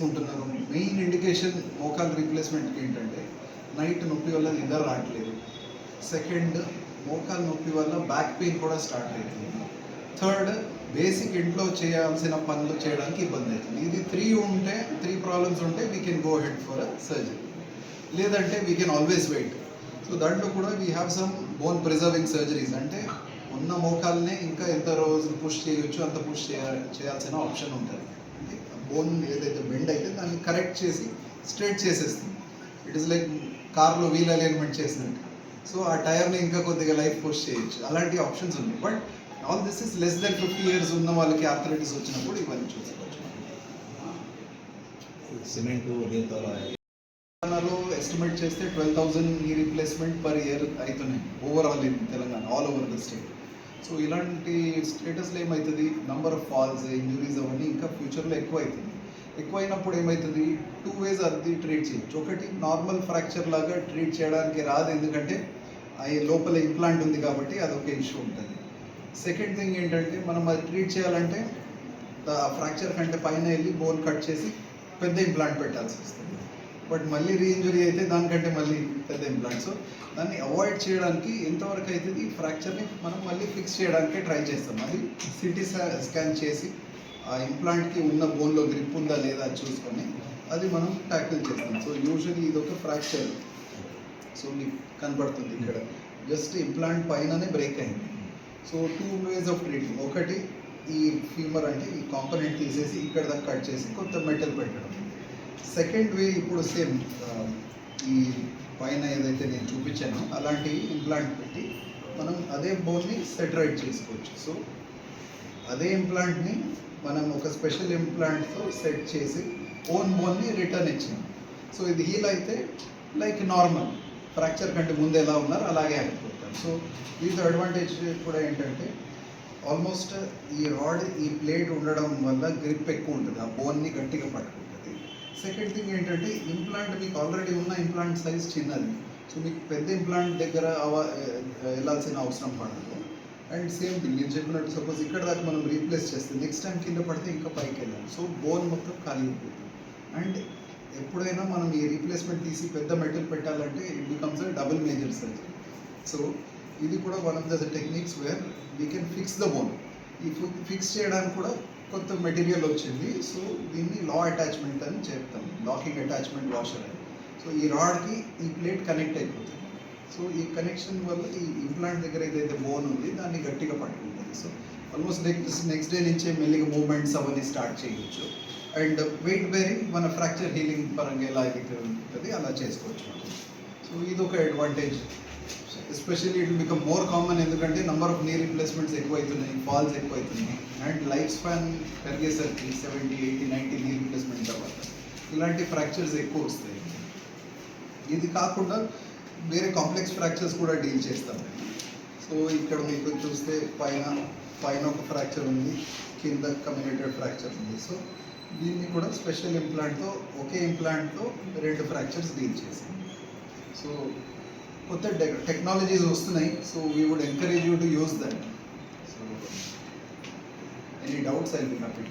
చేసుకుంటున్నారు. Main indication మోకాల్ రీప్లేస్మెంట్కి ఏంటంటే night నొప్పి వల్ల నిద్ర రావట్లేదు. సెకండ్, మోకాల్ నొప్పి వల్ల బ్యాక్ పెయిన్ కూడా స్టార్ట్ అవుతుంది. థర్డ్, బేసిక్ ఇంట్లో చేయాల్సిన పనులు చేయడానికి ఇబ్బంది అవుతుంది. ఇది త్రీ ప్రాబ్లమ్స్ ఉంటే we can go ahead for surgery, లేదంటే we can always wait. So దాంట్లో కూడా we have some bone preserving surgeries, అంటే ఉన్న మోకాల్నే ఇంకా ఎంత రోజులు పుష్ చేయొచ్చు అంత పుష్ చేయాల్సిన ఆప్షన్ ఉంటుంది. అంటే బోన్ ఏదైతే బెండ్ అయితే దాన్ని కరెక్ట్ చేసి స్ట్రైట్ చేసేస్తుంది. ఇట్ ఈస్ లైక్ కార్లో వీల్ అలైన్మెంట్ చేసినట్టు. సో ఆ టైర్ని ఇంకా కొద్దిగా లైఫ్ పుష్ చేయొచ్చు, అలాంటి ఆప్షన్స్ ఉన్నాయి. But all this is less than 50 years ఉన్న వాళ్ళకి ఆర్థరైటిస్ వచ్చినప్పుడు ఇవన్నీ చూసుకోవచ్చు. సిమెంట్ దీంతో ఎస్టిమేట్ చేస్తే 12,000 నీ రీప్లేస్మెంట్ పర్ ఇయర్ అవుతున్నాయి overall in Telangana, all over the state. So ఇలాంటి స్టేటస్లో ఏమవుతుంది, నంబర్ ఆఫ్ ఫాల్స్, ఇంజురీస్ అవన్నీ ఇంకా ఫ్యూచర్లో ఎక్కువ అవుతుంది. ఎక్కువైనప్పుడు ఏమవుతుంది, 2 ways అది ట్రీట్ చేయొచ్చు. ఒకటి, నార్మల్ ఫ్రాక్చర్ లాగా ట్రీట్ చేయడానికి రాదు, ఎందుకంటే అవి లోపల ఇంప్లాంట్ ఉంది కాబట్టి అదొక ఇష్యూ ఉంటుంది. సెకండ్ థింగ్ ఏంటంటే, మనం అది ట్రీట్ చేయాలంటే ఫ్రాక్చర్ కంటే పైన వెళ్ళి బోన్ కట్ చేసి పెద్ద ఇంప్లాంట్ పెట్టాల్సి వస్తుంది. బట్ మళ్ళీ రీఇంజురీ అయితే దానికంటే మళ్ళీ పెద్ద ఇంప్లాంట్. సో దాన్ని అవాయిడ్ చేయడానికి ఎంతవరకు అవుతుంది, ఈ ఫ్రాక్చర్ని మనం మళ్ళీ ఫిక్స్ చేయడానికే ట్రై చేస్తాం. అది సిటీ స్కాన్ చేసి ఆ ఇంప్లాంట్కి ఉన్న బోన్లో గ్రిప్ ఉందా లేదా చూసుకొని అది మనం ట్యాకిల్ చేస్తాం. సో యూజువల్లీ ఇది ఒక ఫ్రాక్చర్. సో మీకు కనబడుతుంది ఇక్కడ జస్ట్ ఇంప్లాంట్ పైననే బ్రేక్ అయింది. So 2 ways of treating. ఒకటి, ఈ ఫీమర్ అంటే ఈ కాంపోనెంట్ తీసేసి ఇక్కడ దాకా కట్ చేసి కొత్త మెటల్ పెట్టడం. సెకండ్ వే, ఇప్పుడు సేమ్ ఈ పైన ఏదైతే నేను చూపించానో అలాంటి ఇంప్లాంట్ పెట్టి మనం అదే బోన్ని సెటరైట్ చేసుకోవచ్చు. సో అదే ఇంప్లాంట్ని మనం ఒక స్పెషల్ ఇంప్లాంట్తో సెట్ చేసి ఓన్ బోన్ని రిటర్న్ ఇచ్చాం. సో ఇది హీల్ అయితే లైక్ నార్మల్ ఫ్రాక్చర్ కంటే ముందు ఎలా ఉన్నారో అలాగే అయిపోతారు. సో దీంతో అడ్వాంటేజ్ కూడా ఏంటంటే, ఆల్మోస్ట్ ఈ రాడ్, ఈ ప్లేట్ ఉండడం వల్ల గ్రిప్ ఎక్కువ ఉంటుంది, ఆ బోన్ని గట్టిగా పట్టుకుంటుంది. సెకండ్ థింగ్ ఏంటంటే, ఇంప్లాంట్ మీకు ఆల్రెడీ ఉన్న ఇంప్లాంట్ సైజ్ చిన్నది. సో మీకు పెద్ద ఇంప్లాంట్ దగ్గర వెళ్ళాల్సిన అవసరం పడదు. అండ్ సేమ్ థింగ్ నేను చెప్పినట్టు, సపోజ్ ఇక్కడ దాకా మనం రీప్లేస్ చేస్తే నెక్స్ట్ టైం కింద పడితే ఇంకా పైకి వెళ్ళాలి. సో బోన్ మొత్తం ఖాళీ అయిపోతుంది. అండ్ ఎప్పుడైనా మనం ఈ రీప్లేస్మెంట్ తీసి పెద్ద మెటల్ పెట్టాలంటే it becomes a double major surgery. So ఇది కూడా one of the techniques where we can fix the bone. ఈ ఫిక్స్ చేయడానికి కూడా కొత్త మెటీరియల్ వచ్చింది. సో దీన్ని లా అటాచ్మెంట్ అని చెప్తాం, లాకింగ్ అటాచ్మెంట్ వాషర్ అని. సో ఈ రాడ్కి ఈ ప్లేట్ కనెక్ట్ అయిపోతుంది. సో ఈ కనెక్షన్ వల్ల ఈ ఇంప్లాంట్ దగ్గర ఏదైతే బోన్ ఉంది దాన్ని గట్టిగా పట్టుకుంటుంది. సో ఆల్మోస్ట్ నెక్స్ట్ డే నుంచే మెల్లిగా మూవ్మెంట్స్ అవన్నీ స్టార్ట్ చేయవచ్చు. అండ్ వెయిట్ బేరింగ్ మన ఫ్రాక్చర్ హీలింగ్ పరంగా ఎలా అయితే ఉంటుంది అలా చేసుకోవచ్చు. సో ఇది ఒక advantage. Especially it will become more common, ఎందుకంటే నెంబర్ ఆఫ్ నీ రీప్లేస్మెంట్స్ ఎక్కువ అవుతున్నాయి, ఫాల్స్ ఎక్కువ అవుతున్నాయి. And life span పెరిగేసరికి 70, 80, 90 knee replacement తర్వాత ఇలాంటి ఫ్రాక్చర్స్ ఎక్కువ వస్తాయి. ఇది కాకుండా వేరే కాంప్లెక్స్ ఫ్రాక్చర్స్ కూడా డీల్ చేస్తాం. సో ఇక్కడ మీకు చూస్తే పైన ఒక ఫ్రాక్చర్ ఉంది, కింద కమ్యూనిటెడ్ ఫ్రాక్చర్ ఉంది. సో దీన్ని కూడా స్పెషల్ ఇంప్లాంట్తో, ఒకే ఇంప్లాంట్తో 2 ఫ్రాక్చర్స్ డీల్ చేసాం. సో కొత్త టెక్నాలజీస్ వస్తున్నాయి. So we would encourage you to use that. So any doubts I will be happy.